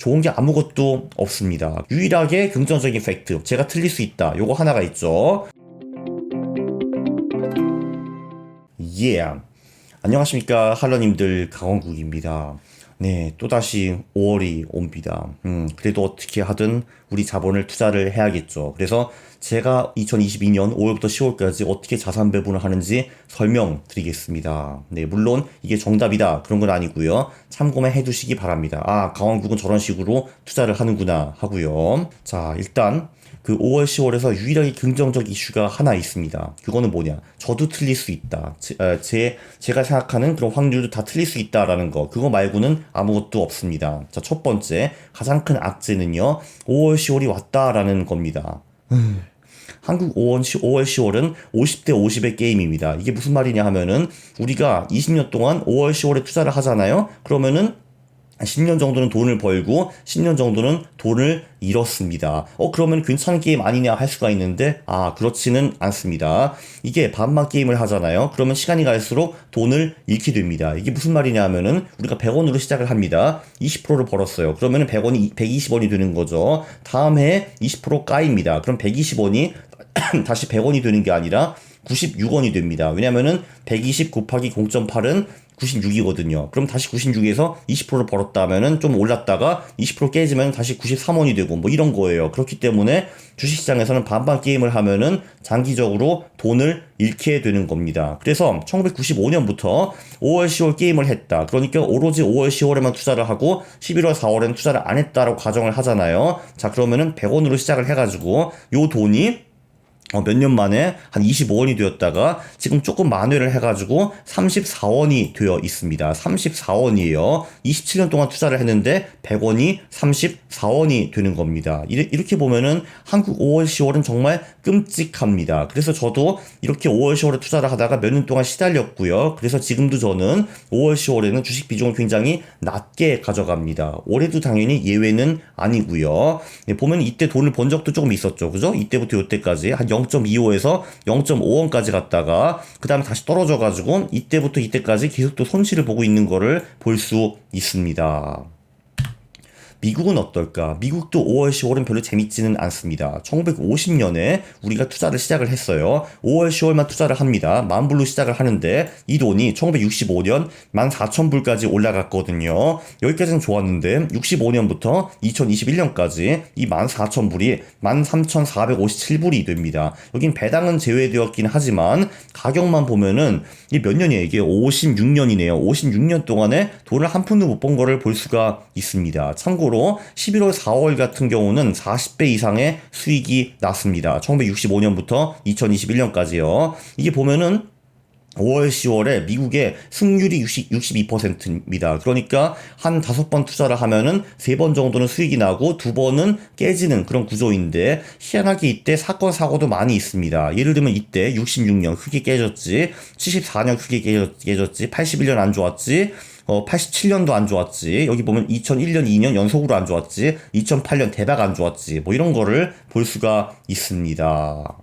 좋은 게 아무것도 없습니다. 유일하게 긍정적인 팩트, 제가 틀릴 수 있다, 요거 하나가 있죠. 안녕하십니까 할러님들, 강원국입니다. 네, 또다시 5월이 옵니다. 그래도 어떻게 하든 우리 자본을 투자를 해야겠죠. 그래서 제가 2022년 5월부터 10월까지 어떻게 자산 배분을 하는지 설명드리겠습니다. 네, 물론 이게 정답이다 그런 건 아니고요. 참고만 해두시기 바랍니다. 아, 강원국은 저런 식으로 투자를 하는구나 하고요. 자, 일단 그 5월, 10월에서 유일하게 긍정적 이슈가 하나 있습니다. 그거는 뭐냐? 저도 틀릴 수 있다. 제가 생각하는 그런 확률도 다 틀릴 수 있다라는 거. 그거 말고는 아무것도 없습니다. 자, 첫 번째, 가장 큰 악재는요, 5월, 10월이 왔다라는 겁니다. 한국 5월, 10월은 50대 50의 게임입니다. 이게 무슨 말이냐 하면은, 우리가 20년 동안 5월, 10월에 투자를 하잖아요? 그러면은, 10년 정도는 돈을 벌고 10년 정도는 돈을 잃었습니다. 그러면 괜찮은 게임 아니냐 할 수가 있는데, 그렇지는 않습니다. 이게 반만 게임을 하잖아요. 그러면 시간이 갈수록 돈을 잃게 됩니다. 이게 무슨 말이냐 하면은, 우리가 100원으로 시작을 합니다. 20%를 벌었어요. 그러면은 100원이 120원이 되는 거죠. 다음 해에 20% 까입니다. 그럼 120원이 다시 100원이 되는 게 아니라 96원이 됩니다. 왜냐면은 120 곱하기 0.8은 96이거든요. 그럼 다시 96에서 20%를 벌었다 하면은 좀 올랐다가 20% 깨지면 다시 93원이 되고 뭐 이런 거예요. 그렇기 때문에 주식시장에서는 반반 게임을 하면은 장기적으로 돈을 잃게 되는 겁니다. 그래서 1995년부터 5월, 10월 게임을 했다. 그러니까 오로지 5월, 10월에만 투자를 하고 11월, 4월에는 투자를 안 했다라고 가정을 하잖아요. 자, 그러면은 100원으로 시작을 해가지고 요 돈이 몇 년 만에 한 25원이 되었다가 지금 조금 만회를 해가지고 34원이 되어 있습니다. 34원이에요. 27년 동안 투자를 했는데 100원이 34원이 되는 겁니다. 이렇게 보면은 한국 5월, 10월은 정말 끔찍합니다. 그래서 저도 이렇게 5월, 10월에 투자를 하다가 몇 년 동안 시달렸고요. 그래서 지금도 저는 5월, 10월에는 주식 비중을 굉장히 낮게 가져갑니다. 올해도 당연히 예외는 아니고요. 보면 이때 돈을 번 적도 조금 있었죠. 그죠? 이때부터 이때까지 한 0.25에서 0.5원까지 갔다가 그 다음에 다시 떨어져가지고 이때부터 이때까지 계속 또 손실을 보고 있는 거를 볼 수 있습니다. 미국은 어떨까? 미국도 5월, 10월은 별로 재밌지는 않습니다. 1950년에 우리가 투자를 시작을 했어요. 5월, 10월만 투자를 합니다. 10,000불로 시작을 하는데 이 돈이 1965년 14,000불까지 올라갔거든요. 여기까지는 좋았는데 65년부터 2021년까지 이 14,000불이 13,457불이 됩니다. 여긴 배당은 제외되었긴 하지만 가격만 보면은 이게 몇 년이에요? 이게 56년이네요. 56년 동안에 돈을 한 푼도 못 번 거를 볼 수가 있습니다. 참고로 11월, 4월 같은 경우는 40배 이상의 수익이 났습니다. 1965년부터 2021년까지요. 이게 보면은 5월, 10월에 미국의 승률이 62%입니다. 그러니까 한 5번 투자를 하면은 3번 정도는 수익이 나고 2번은 깨지는 그런 구조인데, 희한하게 이때 사건, 사고도 많이 있습니다. 예를 들면 이때 66년 크게 깨졌지, 74년 크게 깨졌지, 81년 안 좋았지, 87년도 안 좋았지, 여기 보면 2001년, 2년 연속으로 안 좋았지, 2008년 대박 안 좋았지, 뭐 이런 거를 볼 수가 있습니다.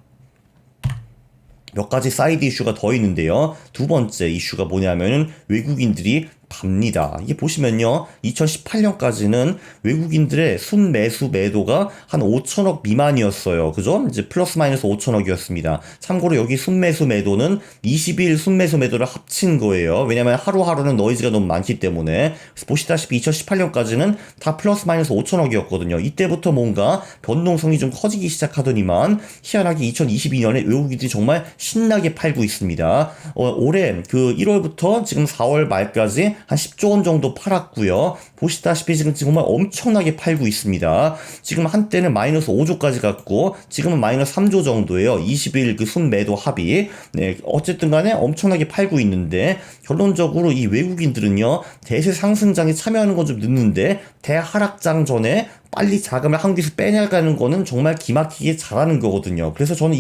몇 가지 사이드 이슈가 더 있는데요. 두 번째 이슈가 뭐냐면은 외국인들이 갑니다. 이게 보시면요, 2018년까지는 외국인들의 순매수 매도가 한 5천억 미만이었어요. 그죠? 이제 플러스 마이너스 5천억이었습니다. 참고로 여기 순매수 매도는 20일 순매수 매도를 합친 거예요. 왜냐면 하루하루는 너이즈가 너무 많기 때문에. 그래서 보시다시피 2018년까지는 다 플러스 마이너스 5천억이었거든요. 이때부터 뭔가 변동성이 좀 커지기 시작하더니만 희한하게 2022년에 외국인들이 정말 신나게 팔고 있습니다. 올해 그 1월부터 지금 4월 말까지 한 10조 원 정도 팔았고요. 보시다시피 지금 정말 엄청나게 팔고 있습니다. 지금 한때는 마이너스 5조까지 갔고 지금은 마이너스 3조 정도예요. 20일 그 순매도 합이. 네, 어쨌든 간에 엄청나게 팔고 있는데, 결론적으로 이 외국인들은요, 대세 상승장에 참여하는 건 좀 늦는데 대하락장 전에 빨리 자금을 한국에서 빼내가는 거는 정말 기막히게 잘하는 거거든요. 그래서 저는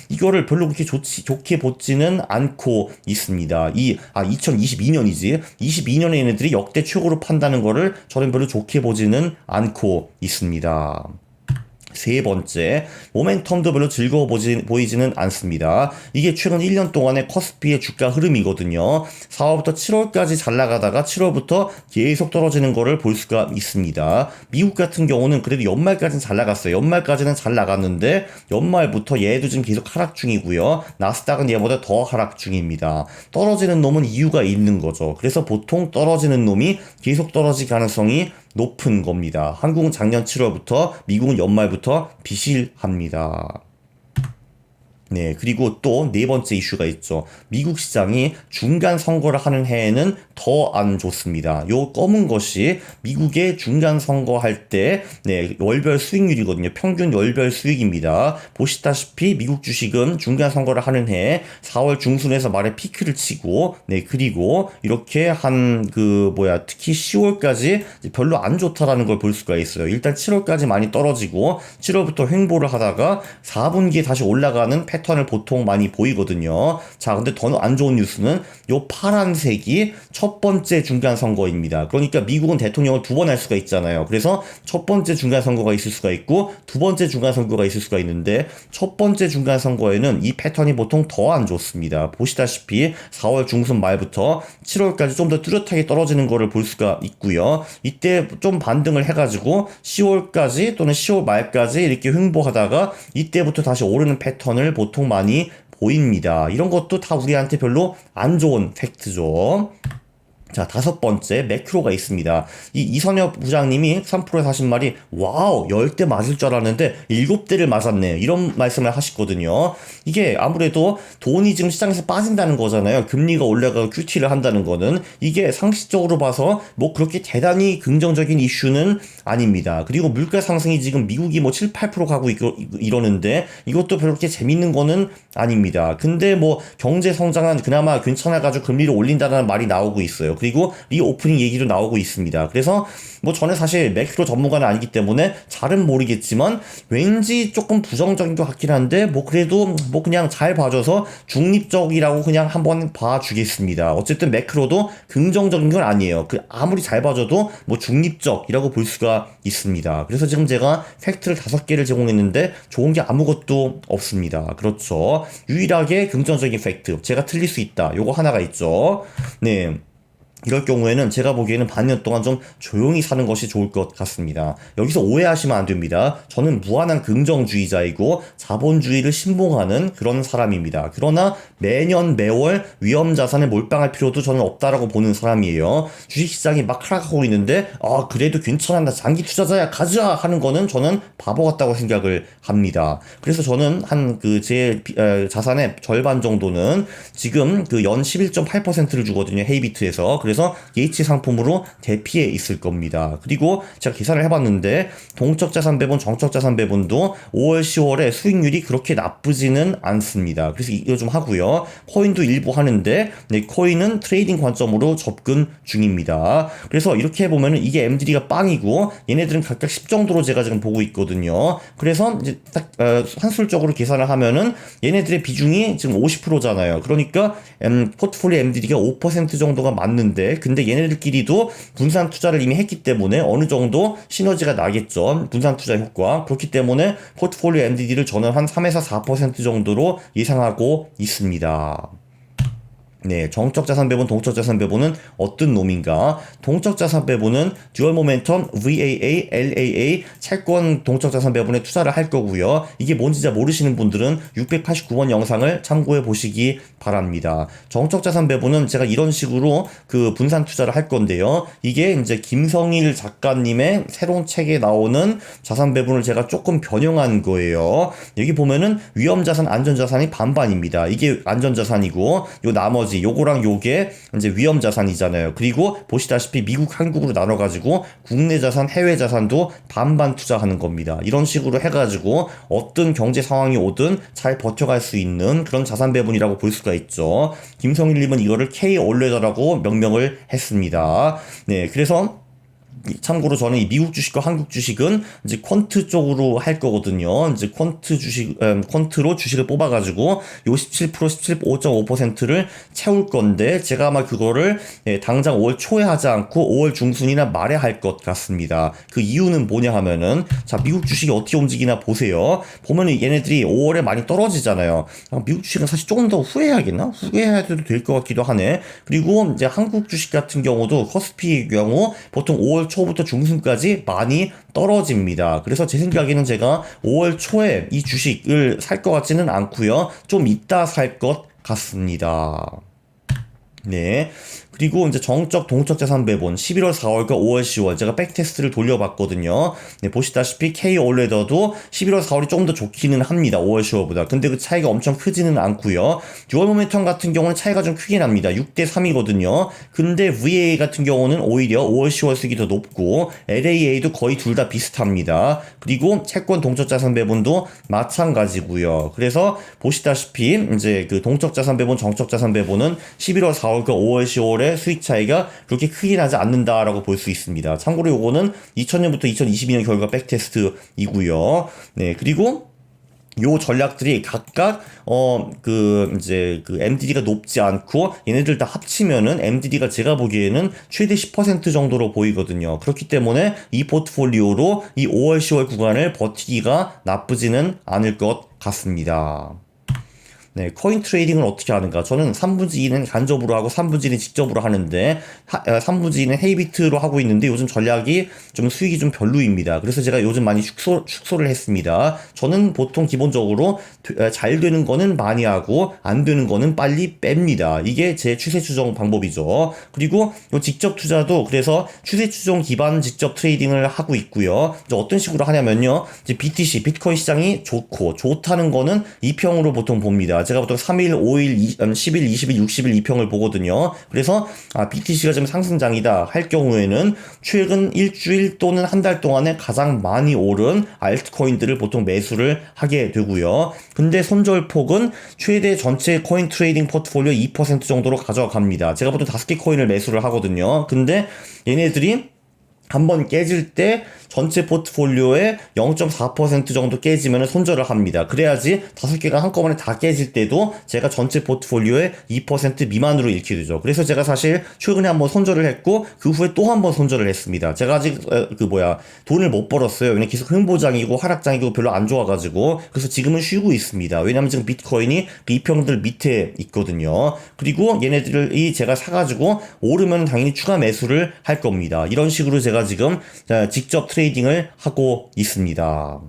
이거를 별로 그렇게 좋게 보지는 않고 있습니다. 2022년이지. 22년에 얘네들이 역대 최고로 판다는 거를 저는 별로 좋게 보지는 않고 있습니다. 세 번째, 모멘텀도 별로 즐거워 보이지는 않습니다. 이게 최근 1년 동안의 커스피의 주가 흐름이거든요. 4월부터 7월까지 잘 나가다가 7월부터 계속 떨어지는 거를 볼 수가 있습니다. 미국 같은 경우는 그래도 연말까지는 잘 나갔어요. 연말까지는 잘 나갔는데 연말부터 얘도 지금 계속 하락 중이고요. 나스닥은 얘보다 더 하락 중입니다. 떨어지는 놈은 이유가 있는 거죠. 그래서 보통 떨어지는 놈이 계속 떨어질 가능성이 높은 겁니다. 한국은 작년 7월부터, 미국은 연말부터 비실합니다. 네, 그리고 또 네 번째 이슈가 있죠. 미국 시장이 중간 선거를 하는 해에는 더 안 좋습니다. 요 검은 것이 미국의 중간 선거 할 때, 네, 월별 수익률이거든요. 평균 월별 수익입니다. 보시다시피 미국 주식은 중간 선거를 하는 해에 4월 중순에서 말에 피크를 치고, 네, 그리고 이렇게 특히 10월까지 별로 안 좋다라는 걸 볼 수가 있어요. 일단 7월까지 많이 떨어지고, 7월부터 횡보를 하다가 4분기에 다시 올라가는 패턴을 보통 많이 보이거든요. 자, 근데 더 안 좋은 뉴스는 요 파란색이 첫 번째 중간 선거입니다. 그러니까 미국은 대통령을 두 번 할 수가 있잖아요. 그래서 첫 번째 중간 선거가 있을 수가 있고 두 번째 중간 선거가 있을 수가 있는데 첫 번째 중간 선거에는 이 패턴이 보통 더 안 좋습니다. 보시다시피 4월 중순 말부터 7월까지 좀 더 뚜렷하게 떨어지는 거를 볼 수가 있고요. 이때 좀 반등을 해가지고 10월까지 또는 10월 말까지 이렇게 횡보하다가 이때부터 다시 오르는 패턴을 보통 많이 보입니다. 이런 것도 다 우리한테 별로 안 좋은 팩트죠. 자, 다섯 번째, 매크로가 있습니다. 이 이선엽 부장님이 3프로에서 하신 말이, 와우, 10대 맞을 줄 알았는데 7대를 맞았네. 이런 말씀을 하셨거든요. 이게 아무래도 돈이 지금 시장에서 빠진다는 거잖아요. 금리가 올라가고 QT를 한다는 거는. 이게 상식적으로 봐서 뭐 그렇게 대단히 긍정적인 이슈는 아닙니다. 그리고 물가 상승이 지금 미국이 뭐 7, 8% 가고 이러는데 이것도 그렇게 재밌는 거는 아닙니다. 근데 뭐 경제 성장은 그나마 괜찮아가지고 금리를 올린다는 말이 나오고 있어요. 그리고 리오프닝 얘기도 나오고 있습니다. 그래서 뭐 저는 사실 매크로 전문가는 아니기 때문에 잘은 모르겠지만 왠지 조금 부정적인 것 같긴 한데 뭐 그래도 뭐 그냥 잘 봐줘서 중립적이라고 그냥 한번 봐주겠습니다. 어쨌든 매크로도 긍정적인 건 아니에요. 아무리 잘 봐줘도 뭐 중립적이라고 볼 수가 있습니다. 그래서 지금 제가 팩트를 5개를 제공했는데 좋은 게 아무것도 없습니다. 그렇죠. 유일하게 긍정적인 팩트. 제가 틀릴 수 있다. 요거 하나가 있죠. 네. 이럴 경우에는 제가 보기에는 반년 동안 좀 조용히 사는 것이 좋을 것 같습니다. 여기서 오해하시면 안 됩니다. 저는 무한한 긍정주의자이고 자본주의를 신봉하는 그런 사람입니다. 그러나 매년 매월 위험자산에 몰빵할 필요도 저는 없다라고 보는 사람이에요. 주식시장이 막 하락하고 있는데 그래도 괜찮아, 나 장기 투자자야, 가자 하는 거는 저는 바보 같다고 생각을 합니다. 그래서 저는 제 자산의 절반 정도는 지금 연 11.8%를 주거든요. 헤이비트에서. 그래서 예치 상품으로 대피해 있을 겁니다. 그리고 제가 계산을 해봤는데 동적 자산 배분, 정적 자산 배분도 5월, 10월에 수익률이 그렇게 나쁘지는 않습니다. 그래서 이거 좀 하고요. 코인도 일부 하는데 코인은 트레이딩 관점으로 접근 중입니다. 그래서 이렇게 해보면은 이게 MDD가 빵이고 얘네들은 각각 10 정도로 제가 지금 보고 있거든요. 그래서 이제 딱 산술적으로 계산을 하면은 얘네들의 비중이 지금 50%잖아요. 그러니까 포트폴리오 MDD가 5% 정도가 맞는데 근데 얘네들끼리도 분산 투자를 이미 했기 때문에 어느 정도 시너지가 나겠죠. 분산 투자 효과. 그렇기 때문에 포트폴리오 MDD를 저는 한 3에서 4% 정도로 예상하고 있습니다. 네, 정적 자산 배분, 동적 자산 배분은 어떤 놈인가? 동적 자산 배분은 듀얼 모멘텀, VAA, LAA, 채권 동적 자산 배분에 투자를 할 거고요. 이게 뭔지 잘 모르시는 분들은 689번 영상을 참고해 보시기 바랍니다. 정적 자산 배분은 제가 이런 식으로 분산 투자를 할 건데요. 이게 이제 김성일 작가님의 새로운 책에 나오는 자산 배분을 제가 조금 변형한 거예요. 여기 보면은 위험 자산, 안전 자산이 반반입니다. 이게 안전 자산이고 요 나머지 요거랑 요게 이제 위험 자산이잖아요. 그리고 보시다시피 미국, 한국으로 나눠가지고 국내 자산, 해외 자산도 반반 투자하는 겁니다. 이런 식으로 해가지고 어떤 경제 상황이 오든 잘 버텨갈 수 있는 그런 자산 배분이라고 볼 수가 있죠. 김성일님은 이거를 K 올레더라고 명명을 했습니다. 네, 그래서 참고로 저는 이 미국 주식과 한국 주식은 이제 퀀트 쪽으로 할 거거든요. 이제 퀀트로 주식을 뽑아가지고 요 17%, 5.5%를 채울 건데, 제가 아마 그거를 당장 5월 초에 하지 않고 5월 중순이나 말에 할 것 같습니다. 그 이유는 뭐냐 하면은, 자, 미국 주식이 어떻게 움직이나 보세요. 보면은 얘네들이 5월에 많이 떨어지잖아요. 미국 주식은 사실 조금 더 후회해야겠나? 후회해도 될 것 같기도 하네. 그리고 이제 한국 주식 같은 경우도 코스피의 경우 보통 5월 초부터 중순까지 많이 떨어집니다. 그래서 제 생각에는 제가 5월 초에 이 주식을 살 것 같지는 않고요. 좀 이따 살 것 같습니다. 네. 그리고 이제 정적 동적 자산 배분 11월 4월과 5월 10월 제가 백테스트를 돌려봤거든요. 네, 보시다시피 K 올레더도 11월 4월이 조금 더 좋기는 합니다. 5월 10월보다. 근데 그 차이가 엄청 크지는 않고요. 6월 모멘텀 같은 경우는 차이가 좀 크긴 합니다. 6대 3이거든요. 근데 VA 같은 경우는 오히려 5월 10월 수익이 더 높고 LAA도 거의 둘 다 비슷합니다. 그리고 채권 동적 자산 배분도 마찬가지고요. 그래서 보시다시피 이제 그 동적 자산 배분, 정적 자산 배분은 11월 4월과 5월 10월에 수익 차이가 그렇게 크게 나지 않는다라고 볼 수 있습니다. 참고로 요거는 2000년부터 2022년 결과 백테스트이고요. 네, 그리고 요 전략들이 각각 이제 그 MDD가 높지 않고 얘네들 다 합치면은 MDD가 제가 보기에는 최대 10% 정도로 보이거든요. 그렇기 때문에 이 포트폴리오로 이 5월 10월 구간을 버티기가 나쁘지는 않을 것 같습니다. 네, 코인 트레이딩을 어떻게 하는가? 저는 3분의 2는 간접으로 하고 3분의 1은 직접으로 하는데 3분의 2는 헤이비트로 하고 있는데 요즘 전략이 좀 수익이 좀 별로입니다. 그래서 제가 요즘 많이 축소를 했습니다. 저는 보통 기본적으로 잘 되는 거는 많이 하고 안 되는 거는 빨리 뺍니다. 이게 제 추세 추정 방법이죠. 그리고 요 직접 투자도 그래서 추세 추정 기반 직접 트레이딩을 하고 있고요. 이제 어떤 식으로 하냐면요. 이제 BTC, 비트코인 시장이 좋다는 거는 2평으로 보통 봅니다. 제가 보통 3일, 5일, 10일, 20일, 60일 2평을 보거든요. 그래서 BTC가 좀 상승장이다 할 경우에는 최근 일주일 또는 한 달 동안에 가장 많이 오른 알트코인들을 보통 매수를 하게 되고요. 근데 손절폭은 최대 전체 코인 트레이딩 포트폴리오 2% 정도로 가져갑니다. 제가 보통 5개 코인을 매수를 하거든요. 근데 얘네들이 한번 깨질 때 전체 포트폴리오의 0.4% 정도 깨지면 손절을 합니다. 그래야지 5개가 한꺼번에 다 깨질 때도 제가 전체 포트폴리오의 2% 미만으로 잃게 되죠. 그래서 제가 사실 최근에 한번 손절을 했고 그 후에 또 한번 손절을 했습니다. 제가 아직 돈을 못 벌었어요. 왜냐면 계속 흥보장이고 하락장이고 별로 안 좋아가지고. 그래서 지금은 쉬고 있습니다. 왜냐면 지금 비트코인이 그 이평들 밑에 있거든요. 그리고 얘네들이 제가 사가지고 오르면 당연히 추가 매수를 할 겁니다. 이런 식으로 제가 지금 직접 트레이딩을 하고 있습니다.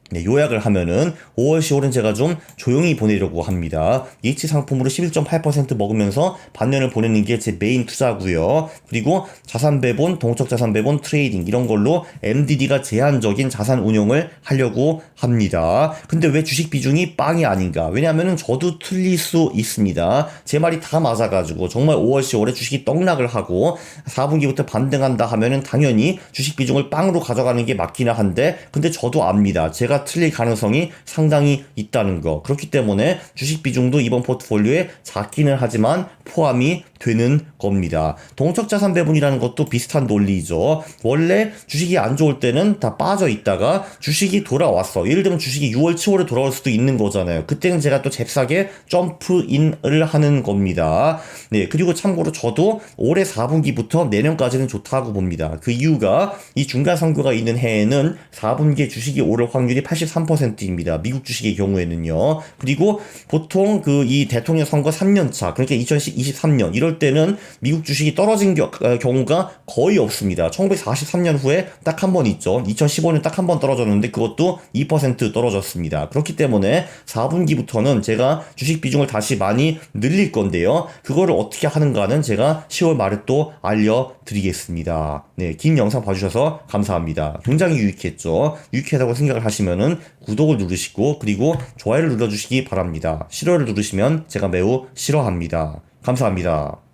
네, 요약을 하면은 5월 10월은 제가 좀 조용히 보내려고 합니다. 예치 상품으로 11.8% 먹으면서 반년을 보내는 게 제 메인 투자고요. 그리고 자산 배분, 동적 자산 배분, 트레이딩 이런 걸로 MDD가 제한적인 자산 운용을 하려고 합니다. 근데 왜 주식 비중이 빵이 아닌가? 왜냐하면은 저도 틀릴 수 있습니다. 제 말이 다 맞아가지고 정말 5월 10월에 주식이 떡락을 하고 4분기부터 반등한다 하면은 당연히 주식 비중을 빵으로 가져가는 게 맞기는 한데, 근데 저도 압니다. 제가 틀릴 가능성이 상당히 있다는 거. 그렇기 때문에 주식 비중도 이번 포트폴리오에 작기는 하지만 포함이 되는 겁니다. 동적 자산 배분이라는 것도 비슷한 논리죠. 원래 주식이 안 좋을 때는 다 빠져 있다가 주식이 돌아왔어. 예를 들면 주식이 6월, 7월에 돌아올 수도 있는 거잖아요. 그때는 제가 또 잽싸게 점프인을 하는 겁니다. 네, 그리고 참고로 저도 올해 4분기부터 내년까지는 좋다고 봅니다. 그 이유가 이 중간 선거가 있는 해에는 4분기에 주식이 오를 확률이 83%입니다. 미국 주식의 경우에는요. 그리고 보통 이 대통령 선거 3년차, 그러니까 2023년 이럴 때는 미국 주식이 떨어진 경우가 거의 없습니다. 1943년 후에 딱 한 번 있죠. 2015년 딱 한 번 떨어졌는데 그것도 2% 떨어졌습니다. 그렇기 때문에 4분기부터는 제가 주식 비중을 다시 많이 늘릴 건데요. 그거를 어떻게 하는가는 제가 10월 말에 또 알려드리겠습니다. 네, 긴 영상 봐주셔서 감사합니다. 굉장히 유익했죠. 유익하다고 생각을 하시면은 구독을 누르시고 그리고 좋아요를 눌러주시기 바랍니다. 싫어를 누르시면 제가 매우 싫어합니다. 감사합니다.